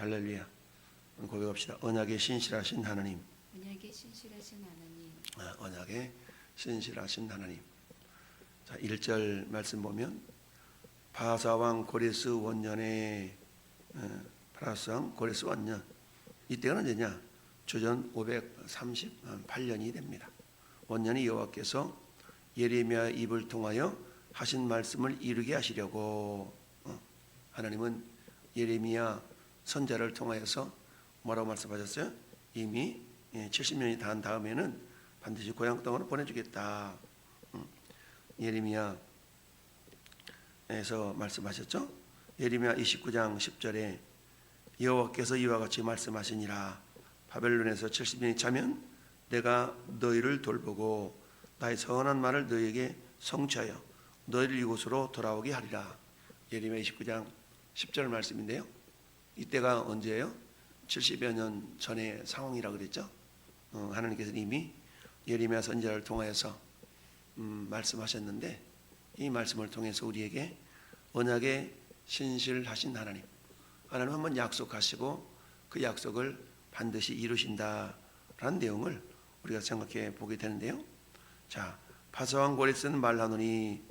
할렐루야. 고백합시다. 언약에 신실하신 하나님. 언약에 신실하신 하나님. 언약에 신실하신 하나님. 자, 1절 말씀 보면 바사왕 고레스 원년에 바사왕 고레스 원년, 이때가 언제냐? 주전 538년이 됩니다. 원년이 여호와께서 예레미야 입을 통하여 하신 말씀을 이루게 하시려고, 하나님은 예레미야 선자를 통하여서 뭐라고 말씀하셨어요? 이미 70년이 다한 다음에는 반드시 고향 땅으로 보내주겠다. 예레미야에서 말씀하셨죠? 예레미야 29장 10절에 여호와께서 이와 같이 말씀하시니라. 바벨론에서 70년이 차면 내가 너희를 돌보고 나의 선한 말을 너희에게 성취하여 너희를 이곳으로 돌아오게 하리라. 예레미야 29장 10절 말씀인데요, 이때가 언제예요? 70여 년 전의 상황이라고 그랬죠. 하나님께서 이미 예레미야 선지자를 통하여서 말씀하셨는데, 이 말씀을 통해서 우리에게 언약에 신실하신 하나님, 하나님 한번 약속하시고 그 약속을 반드시 이루신다라는 내용을 우리가 생각해 보게 되는데요. 자, 바사왕 고레스는 말하노니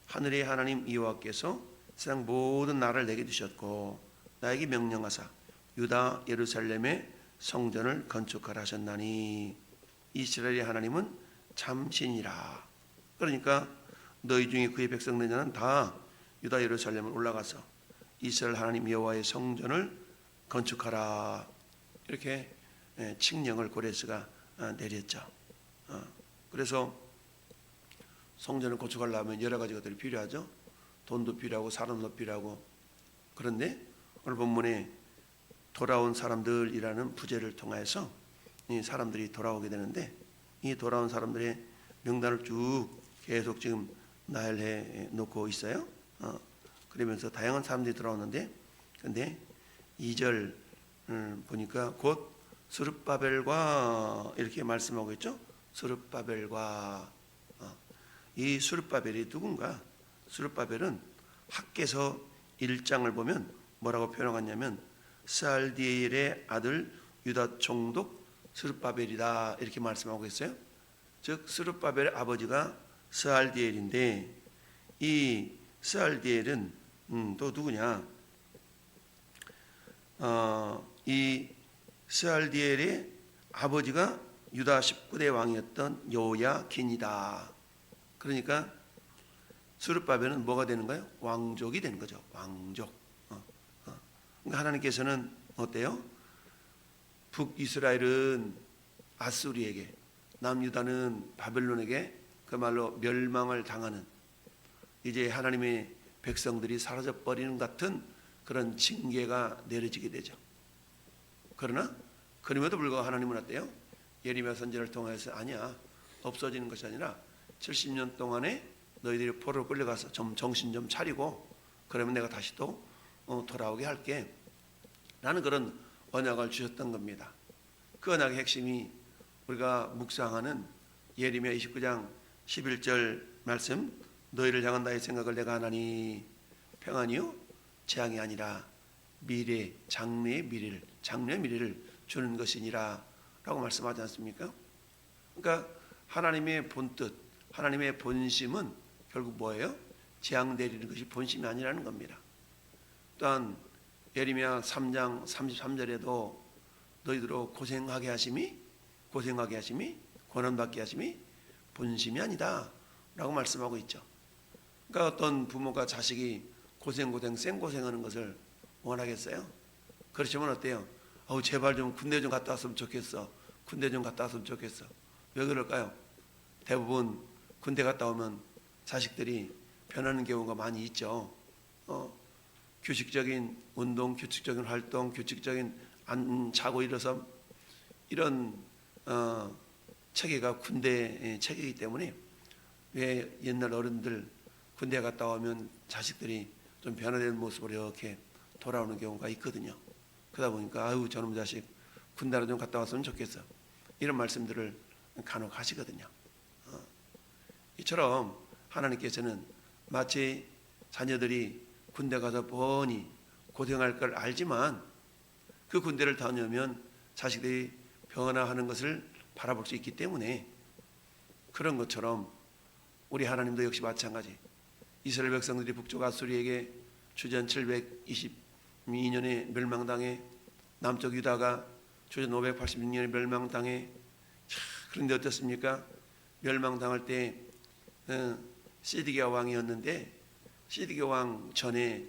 하늘의 하나님 여호와께서 세상 모든 나라를 내게 주셨고 나에게 명령하사 유다 예루살렘의 성전을 건축하라 하셨나니 이스라엘의 하나님은 참 신이라. 그러니까 너희 중에 그의 백성된 자는 다 유다 예루살렘을 올라가서 이스라엘 하나님 여호와의 성전을 건축하라, 이렇게 칙령을 고레스가 내렸죠. 그래서 성전을 건축하려면 여러 가지 것들이 필요하죠. 돈도 필요하고 사람도 필요하고. 그런데 오늘 본문에 돌아온 사람들이라는 부제를 통해서 이 사람들이 돌아오게 되는데, 이 돌아온 사람들의 명단을 쭉 계속 지금 나열해 놓고 있어요. 그러면서 다양한 사람들이 돌아오는데, 근데 2절 보니까 곧 스룹바벨과 이렇게 말씀하고 있죠. 스룹바벨과. 이 스룹바벨이 누군가? 스룹바벨은 학개서 1장을 보면 뭐라고 표현하냐면 스알디엘의 아들 유다 총독 스룹바벨이다, 이렇게 말씀하고 있어요. 즉 스룹바벨의 아버지가 스알디엘인데, 이 스알디엘은 또 누구냐? 이 스알디엘의 아버지가 유다 19대 왕이었던 여호야긴이다. 그러니까 스룹바벨은 뭐가 되는 거예요? 왕족이 되는 거죠. 왕족. 그러니까 하나님께서는 어때요? 북이스라엘은 아수리에게, 남유다는 바벨론에게 그말로 멸망을 당하는, 이제 하나님의 백성들이 사라져버리는 같은 그런 징계가 내려지게 되죠. 그러나 그럼에도 불구하고 하나님은 어때요? 예레미야 선지자를 통해서 아니야, 없어지는 것이 아니라 70년 동안에 너희들이 포로로 끌려가서 좀 정신 좀 차리고 그러면 내가 다시 또 돌아오게 할게 라는 그런 언약을 주셨던 겁니다. 그 언약의 핵심이 우리가 묵상하는 예레미야 29장 11절 말씀, 너희를 향한 나의 생각을 내가 하나니 평안이요 재앙이 아니라 미래, 장래의 미래를 주는 것이니라 라고 말씀하지 않습니까? 그러니까 하나님의 본뜻, 하나님의 본심은 결국 뭐예요? 재앙 내리는 것이 본심이 아니라는 겁니다. 또한 예레미야 3장 33절에도 너희들로 고생하게 하심이 고난받게 하심이 본심이 아니다 라고 말씀하고 있죠. 그러니까 어떤 부모가 자식이 생고생하는 것을 원하겠어요? 그렇지만 어때요? 제발 좀 군대 좀 갔다 왔으면 좋겠어. 왜 그럴까요? 대부분 군대 갔다 오면 자식들이 변하는 경우가 많이 있죠. 규칙적인 운동, 규칙적인 활동, 규칙적인 안 자고 일어서, 이런 체계가 군대 체계이기 때문에 왜 옛날 어른들 군대 갔다 오면 자식들이 좀 변화된 모습으로 이렇게 돌아오는 경우가 있거든요. 그러다 보니까 저놈 자식 군대로 좀 갔다 왔으면 좋겠어, 이런 말씀들을 간혹 하시거든요. 이처럼 하나님께서는 마치 자녀들이 군대 가서 뻔히 고생할 걸 알지만 그 군대를 다녀오면 자식들이 변화하는 것을 바라볼 수 있기 때문에 그런 것처럼 우리 하나님도 역시 마찬가지. 이스라엘 백성들이 북쪽 아수리에게 주전 722년에 멸망당해 남쪽 유다가 주전 586년에 멸망당해 그런데 어떻습니까? 멸망당할 때 시드기야 왕이었는데 시드기야 왕 전에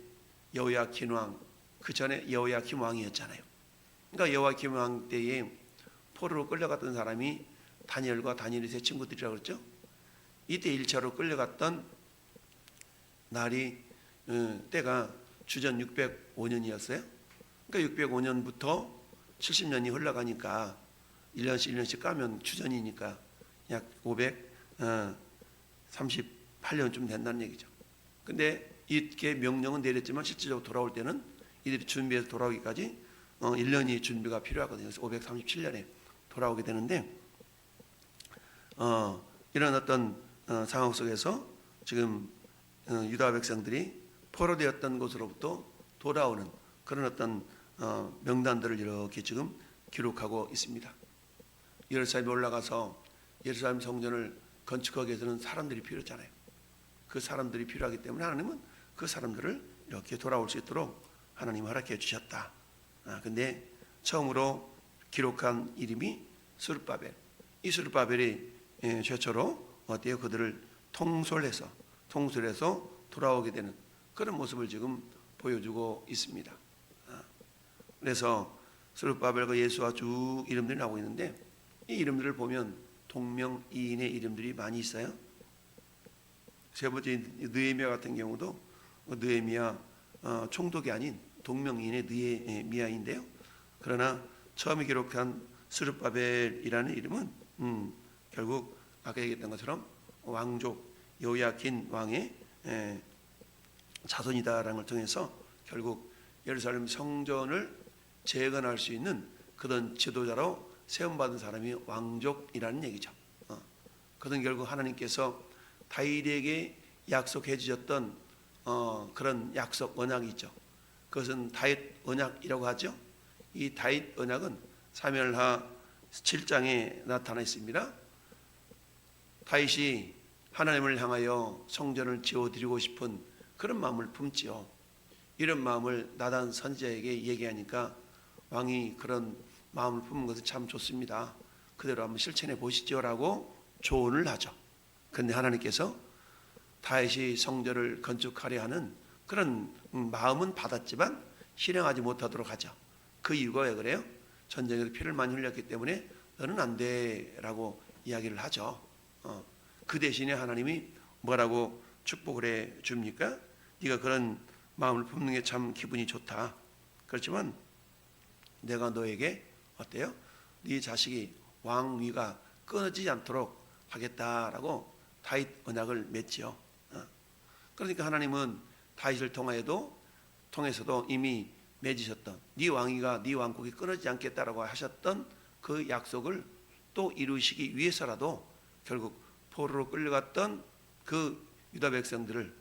여호야킨 왕, 그 전에 여호야김 왕이었잖아요. 그러니까 여호야김 왕 때에 포로로 끌려갔던 사람이 다니엘과 다니엘의 세 친구들이라고 그랬죠. 이때 1차로 끌려갔던 날이 때가 주전 605년이었어요. 그러니까 605년부터 70년이 흘러가니까 1년씩 1년씩 까면 주전이니까 약 538년쯤 된다는 얘기죠. 근데 이렇게 명령은 내렸지만 실질적으로 돌아올 때는 이들이 준비해서 돌아오기까지 1년이 준비가 필요하거든요. 그래서 537년에 돌아오게 되는데 이런 어떤 상황 속에서 지금 유다 백성들이 포로되었던 곳으로부터 돌아오는 그런 어떤 명단들을 이렇게 지금 기록하고 있습니다. 예루살렘에 올라가서 예루살렘 성전을 건축하기 위해서는 사람들이 필요하잖아요. 그 사람들이 필요하기 때문에 하나님은 그 사람들을 이렇게 돌아올 수 있도록 하나님 허락해 주셨다. 근데 처음으로 기록한 이름이 스룹바벨. 이 스룹바벨이 최초로 어때요? 그들을 통솔해서 돌아오게 되는 그런 모습을 지금 보여주고 있습니다. 그래서 스룹바벨과 예수와 쭉 이름들이 나오고 있는데 이 이름들을 보면 동명이인의 이름들이 많이 있어요. 세 번째 느헤미야 같은 경우도 느헤미야 총독이 아닌 동명이인의 느헤미야인데요. 그러나 처음에 기록한 스룹바벨이라는 이름은 결국 아까 얘기했던 것처럼 왕족 여호야킨 왕의 자손이다라는 걸 통해서 결국 예루살렘 성전을 재건할 수 있는 그런 지도자로 세움받은 사람이 왕족이라는 얘기죠. 그는 결국 하나님께서 다윗에게 약속해 주셨던 그런 약속 언약이 있죠. 그것은 다윗 언약이라고 하죠. 이 다윗 언약은 사무엘하 7장에 나타나 있습니다. 다윗이 하나님을 향하여 성전을 지어드리고 싶은 그런 마음을 품지요. 이런 마음을 나단 선지자에게 얘기하니까 왕이 그런 마음을 품은 것은 참 좋습니다. 그대로 한번 실천해 보시죠라고 조언을 하죠. 그런데 하나님께서 다윗이 성전을 건축하려 하는 그런 마음은 받았지만 실행하지 못하도록 하죠. 그 이유가 왜 그래요? 전쟁에서 피를 많이 흘렸기 때문에 너는 안 돼라고 이야기를 하죠. 그 대신에 하나님이 뭐라고 축복을 해 줍니까? 네가 그런 마음을 품는 게 참 기분이 좋다. 그렇지만 내가 너에게 어때요? 네 자식이 왕위가 끊어지지 않도록 하겠다라고 다윗 언약을 맺지요. 그러니까 하나님은 다윗을 통해서도 이미 맺으셨던 네 왕위가 네 왕국이 끊어지지 않겠다라고 하셨던 그 약속을 또 이루시기 위해서라도 결국 포로로 끌려갔던 그 유다 백성들을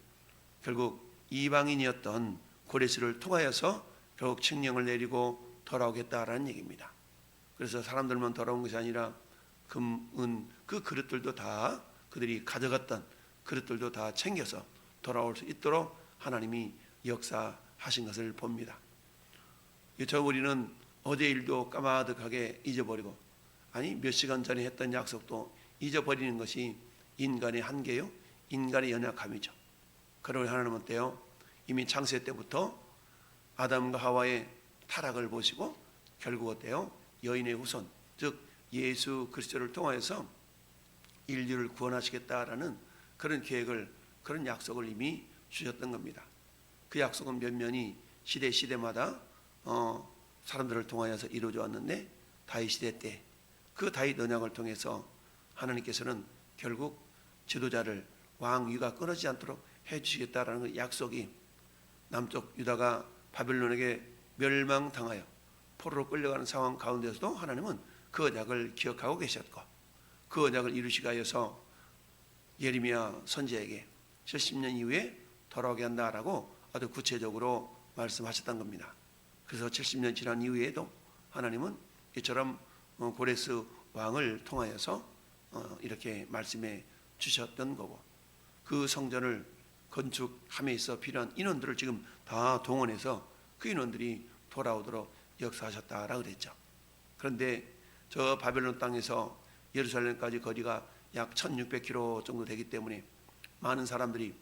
결국 이방인이었던 고레스를 통하여서 결국 칙령을 내리고 돌아오겠다라는 얘기입니다. 그래서 사람들만 돌아온 것이 아니라 금, 은, 그 그릇들도 다 그들이 가져갔던 그릇들도 다 챙겨서 돌아올 수 있도록 하나님이 역사하신 것을 봅니다. 저 우리는 어제 일도 까마득하게 잊어버리고 아니 몇 시간 전에 했던 약속도 잊어버리는 것이 인간의 한계요, 인간의 연약함이죠. 그러고 하나님은 어때요? 이미 창세 때부터 아담과 하와의 타락을 보시고 결국 어때요? 여인의 후손, 즉 예수 그리스도를 통하여서 인류를 구원하시겠다라는 그런 계획을, 그런 약속을 이미 주셨던 겁니다. 그 약속은 면면이 시대마다 사람들을 통하여서 이루어져 왔는데 다윗 시대 때 그 다윗 언약을 통해서 하나님께서는 결국 지도자를 왕위가 끊어지지 않도록 해주시겠다라는 그 약속이 남쪽 유다가 바벨론에게 멸망당하여 포로로 끌려가는 상황 가운데서도 하나님은 그 언약을 기억하고 계셨고 그 언약을 이루시기 위해서 예레미야 선지자에게 70년 이후에 돌아오게 한다라고 아주 구체적으로 말씀하셨던 겁니다. 그래서 70년 지난 이후에도 하나님은 이처럼 고레스 왕을 통하여서 이렇게 말씀해 주셨던 거고, 그 성전을 건축함에 있어 필요한 인원들을 지금 다 동원해서 그 인원들이 돌아오도록 역사하셨다라 그랬죠. 그런데 저 바벨론 땅에서 예루살렘까지 거리가 약 1600km 정도 되기 때문에 많은 사람들이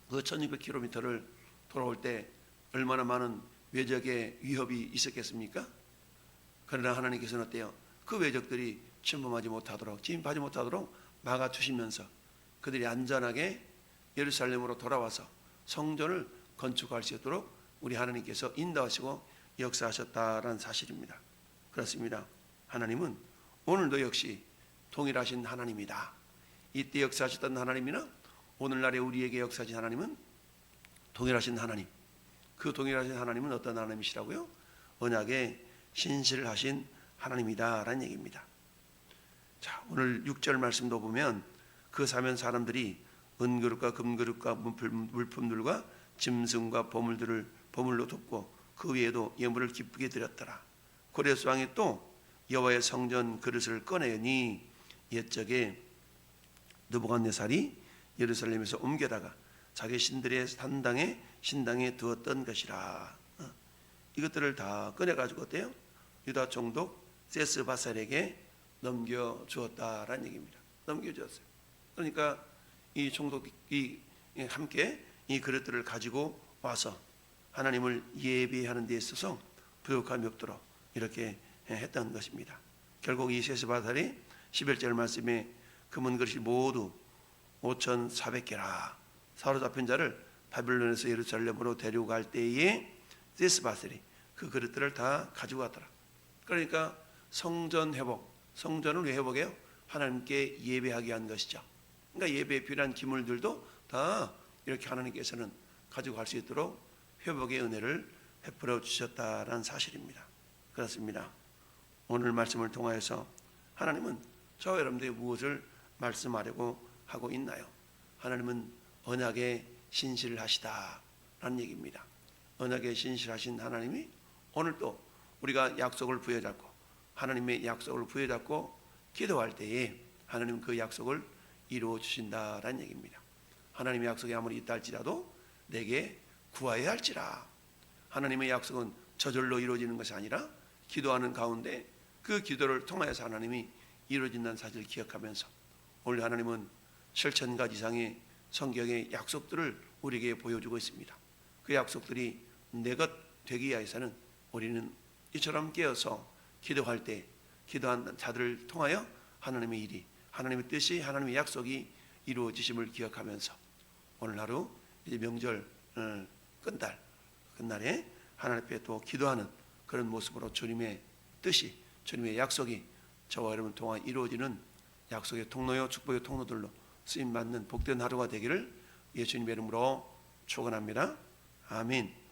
그 1600km를 돌아올 때 얼마나 많은 외적의 위협이 있었겠습니까? 그러나 하나님께서는 어때요? 그 외적들이 침범하지 못하도록, 진입하지 못하도록 막아주시면서 그들이 안전하게 예루살렘으로 돌아와서 성전을 건축할 수 있도록 우리 하나님께서 인도하시고 역사하셨다라는 사실입니다. 그렇습니다. 하나님은 오늘도 역시 동일하신 하나님이다. 이때 역사하셨던 하나님이나 오늘날에 우리에게 역사하신 하나님은 동일하신 하나님. 그 동일하신 하나님은 어떤 하나님이시라고요? 언약에 신실하신 하나님이다라는 얘기입니다. 자, 오늘 6절 말씀도 보면 그 사면 사람들이 은그릇과 금그릇과 물품들과 짐승과 보물로 돕고 그 위에도 예물을 기쁘게 드렸더라. 고레스 왕이 또 여호와의 성전 그릇을 꺼내니 옛적에 느부갓네살이 예루살렘에서 옮겨다가 자기 신들의 신당에 두었던 것이라. 이것들을 다 꺼내가지고 어때요? 유다 총독 세스바살에게 넘겨주었다라는 얘기입니다. 넘겨주었어요. 그러니까 이 총독이 함께 이 그릇들을 가지고 와서 하나님을 예배하는 데 있어서 부욕함이 없도록 이렇게 했던 것입니다. 결국 이 세스바살이 11절 말씀에 금은 그릇이 모두 5,400개라. 사로잡힌 자를 바빌론에서 예루살렘으로 데리고 갈 때에 세스바살이 그 그릇들을 다 가지고 왔더라. 그러니까 성전 회복, 성전을 왜 회복해요? 하나님께 예배하게 한 것이죠. 그러니까 예배에 필요한 기물들도 다 이렇게 하나님께서는 가지고 갈 수 있도록 회복의 은혜를 베풀어 주셨다라는 사실입니다. 그렇습니다. 오늘 말씀을 통하여서 하나님은 저와 여러분들이 무엇을 말씀하려고 하고 있나요? 하나님은 언약에 신실하시다라는 얘기입니다. 언약에 신실하신 하나님이 오늘도 우리가 약속을 부여잡고 하나님의 약속을 부여잡고 기도할 때에 하나님은 그 약속을 이루어 주신다라는 얘기입니다. 하나님의 약속이 아무리 있다 할지라도 내게 구하여야 할지라. 하나님의 약속은 저절로 이루어지는 것이 아니라 기도하는 가운데 그 기도를 통하여서 하나님이 이루어진다는 사실을 기억하면서 오늘 하나님은 7,000가지 이상의 성경의 약속들을 우리에게 보여주고 있습니다. 그 약속들이 내 것 되기 위해서는 우리는 이처럼 깨어서 기도할 때 기도한 자들을 통하여 하나님의 일이, 하나님의 뜻이, 하나님의 약속이 이루어지심을 기억하면서 오늘 하루 이제 명절 끝날에 하나님 앞에 또 기도하는 그런 모습으로 주님의 뜻이, 주님의 약속이 저와 여러분 통하 이루어지는 약속의 통로요 축복의 통로들로 쓰임받는 복된 하루가 되기를 예수님의 이름으로 축원합니다. 아멘.